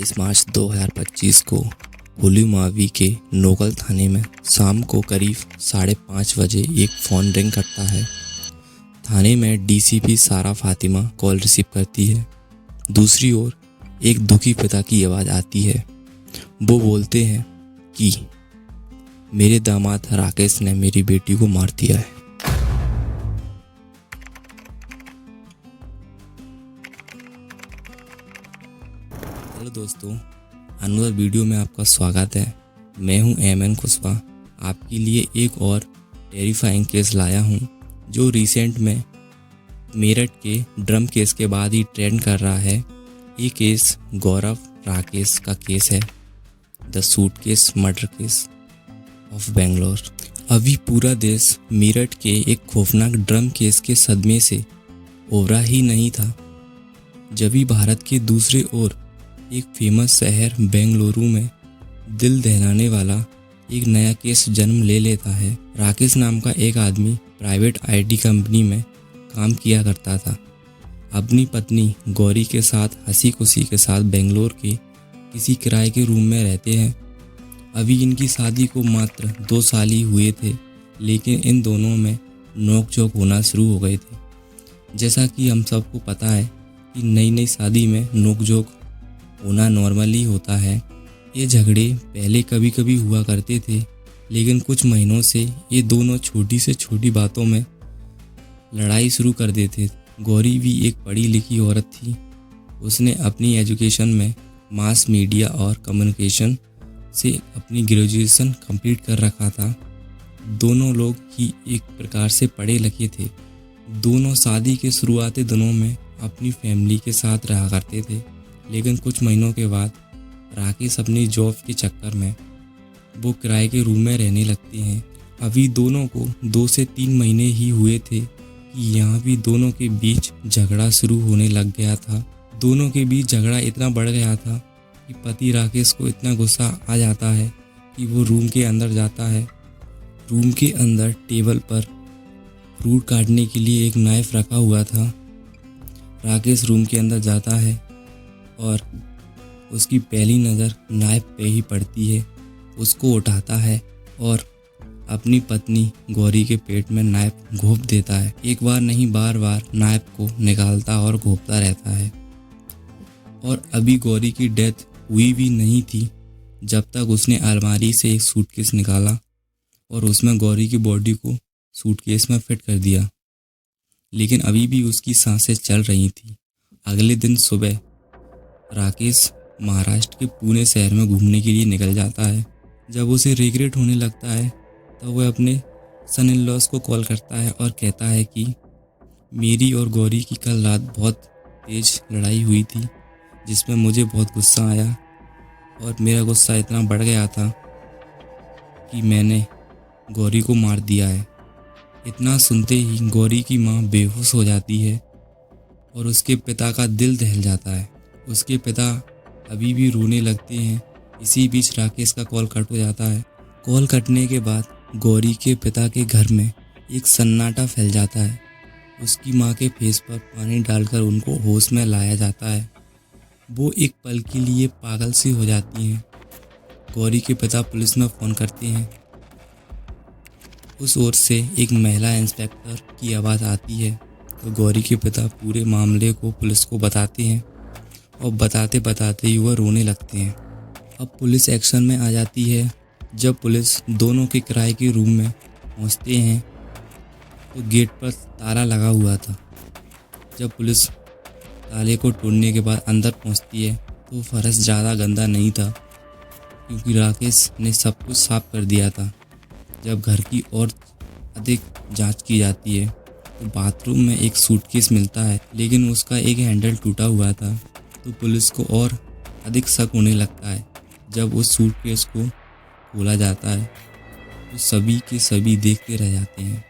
23 मार्च 2025 को हुलीमावी के नोगल थाने में शाम को करीब 5:30 बजे एक फ़ोन रिंग करता है। थाने में डीसीपी सारा फातिमा कॉल रिसीव करती है। दूसरी ओर एक दुखी पिता की आवाज़ आती है। वो बोलते हैं कि मेरे दामाद राकेश ने मेरी बेटी को मार दिया है। हेलो दोस्तों, अनदर वीडियो में आपका स्वागत है। मैं हूं एमएन कुशवाहा। आपके लिए एक और टेरिफाइंग केस लाया हूं जो रिसेंट में मेरठ के ड्रम केस के बाद ही ट्रेंड कर रहा है। ये केस गौरव राकेश का केस है, the suitcase murder case of Bangalore. अभी पूरा देश मेरठ के एक खौफनाक ड्रम केस के सदमे से उभरा ही नहीं था, जब भारत के दूसरे ओर एक फेमस शहर बेंगलुरु में दिल दहलाने वाला एक नया केस जन्म ले लेता है। राकेश नाम का एक आदमी प्राइवेट आईटी कंपनी में काम किया करता था। अपनी पत्नी गौरी के साथ हंसी खुशी के साथ बेंगलोर के किसी किराए के रूम में रहते हैं। अभी इनकी शादी को मात्र 2 साल ही हुए थे, लेकिन इन दोनों में नोक-झोंक होना शुरू हो गए थे। जैसा कि हम सबको पता है कि नई नई शादी में नोक-झोंक होना नॉर्मली होता है। ये झगड़े पहले कभी कभी हुआ करते थे, लेकिन कुछ महीनों से ये दोनों छोटी से छोटी बातों में लड़ाई शुरू कर देते। गौरी भी एक पढ़ी लिखी औरत थी। उसने अपनी एजुकेशन में मास मीडिया और कम्युनिकेशन से अपनी ग्रेजुएशन कंप्लीट कर रखा था। दोनों लोग ही एक प्रकार से पढ़े लिखे थे। दोनों शादी के शुरुआती दिनों में अपनी फैमिली के साथ रहा करते थे, लेकिन कुछ महीनों के बाद राकेश अपनी जॉब के चक्कर में वो किराए के रूम में रहने लगते हैं। अभी दोनों को 2 से 3 महीने ही हुए थे कि यहाँ भी दोनों के बीच झगड़ा शुरू होने लग गया था। दोनों के बीच झगड़ा इतना बढ़ गया था कि पति राकेश को इतना गुस्सा आ जाता है कि वो रूम के अंदर जाता है। रूम के अंदर टेबल पर फ्रूट काटने के लिए एक नाइफ रखा हुआ था। राकेश रूम के अंदर जाता है और उसकी पहली नज़र नाइफ पे ही पड़ती है। उसको उठाता है और अपनी पत्नी गौरी के पेट में नाइफ घोंप देता है। एक बार नहीं, बार बार नाइफ को निकालता और घोंपता रहता है। और अभी गौरी की डेथ हुई भी नहीं थी जब तक उसने अलमारी से एक सूटकेस निकाला और उसमें गौरी की बॉडी को सूटकेस में फिट कर दिया, लेकिन अभी भी उसकी सांसें चल रही थी। अगले दिन सुबह राकेश महाराष्ट्र के पुणे शहर में घूमने के लिए निकल जाता है। जब उसे रिग्रेट होने लगता है तो वह अपने सन इन लॉज को कॉल करता है और कहता है कि मेरी और गौरी की कल रात बहुत तेज लड़ाई हुई थी, जिसमें मुझे बहुत गुस्सा आया और मेरा गुस्सा इतना बढ़ गया था कि मैंने गौरी को मार दिया है। इतना सुनते ही गौरी की माँ बेहोश हो जाती है और उसके पिता का दिल दहल जाता है। उसके पिता अभी भी रोने लगते हैं। इसी बीच राकेश का कॉल कट हो जाता है। कॉल कटने के बाद गौरी के पिता के घर में एक सन्नाटा फैल जाता है। उसकी माँ के फेस पर पानी डालकर उनको होश में लाया जाता है। वो एक पल के लिए पागल सी हो जाती हैं। गौरी के पिता पुलिस में फ़ोन करते हैं। उस ओर से एक महिला इंस्पेक्टर की आवाज़ आती है तो गौरी के पिता पूरे मामले को पुलिस को बताते हैं और बताते बताते ही वह रोने लगते हैं। अब पुलिस एक्शन में आ जाती है। जब पुलिस दोनों के किराए के रूम में पहुंचते हैं तो गेट पर ताला लगा हुआ था। जब पुलिस ताले को तोड़ने के बाद अंदर पहुंचती है तो फर्श ज़्यादा गंदा नहीं था, क्योंकि राकेश ने सब कुछ साफ कर दिया था। जब घर की और अधिक जांच की जाती है तो बाथरूम में एक सूटकेस मिलता है, लेकिन उसका एक हैंडल टूटा हुआ था। तो पुलिस को और अधिक शक होने लगता है। जब उस सूटकेस को खोला जाता है तो सभी के सभी देखते रह जाते हैं।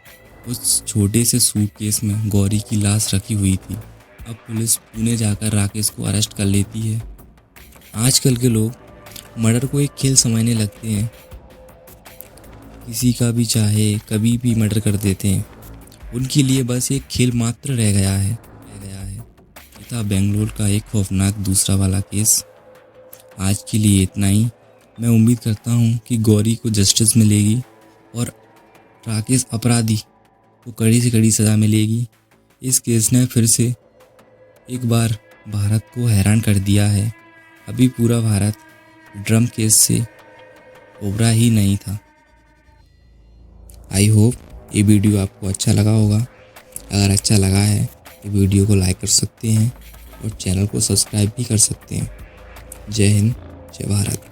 उस छोटे से सूटकेस में गौरी की लाश रखी हुई थी। अब पुलिस पुणे जाकर राकेश को अरेस्ट कर लेती है। आजकल के लोग मर्डर को एक खेल समझने लगते हैं। किसी का भी चाहे कभी भी मर्डर कर देते हैं। उनके लिए बस एक खेल मात्र रह गया है। था बेंगलोर का एक खौफनाक दूसरा वाला केस। आज के लिए इतना ही। मैं उम्मीद करता हूँ कि गौरी को जस्टिस मिलेगी और राकेश अपराधी को कड़ी से कड़ी सज़ा मिलेगी। इस केस ने फिर से एक बार भारत को हैरान कर दिया है। अभी पूरा भारत ड्रम केस से उभरा ही नहीं था। आई होप ये वीडियो आपको अच्छा लगा होगा। अगर अच्छा लगा है तो वीडियो को लाइक कर सकते हैं और चैनल को सब्सक्राइब भी कर सकते हैं। जय हिंद, जय भारत।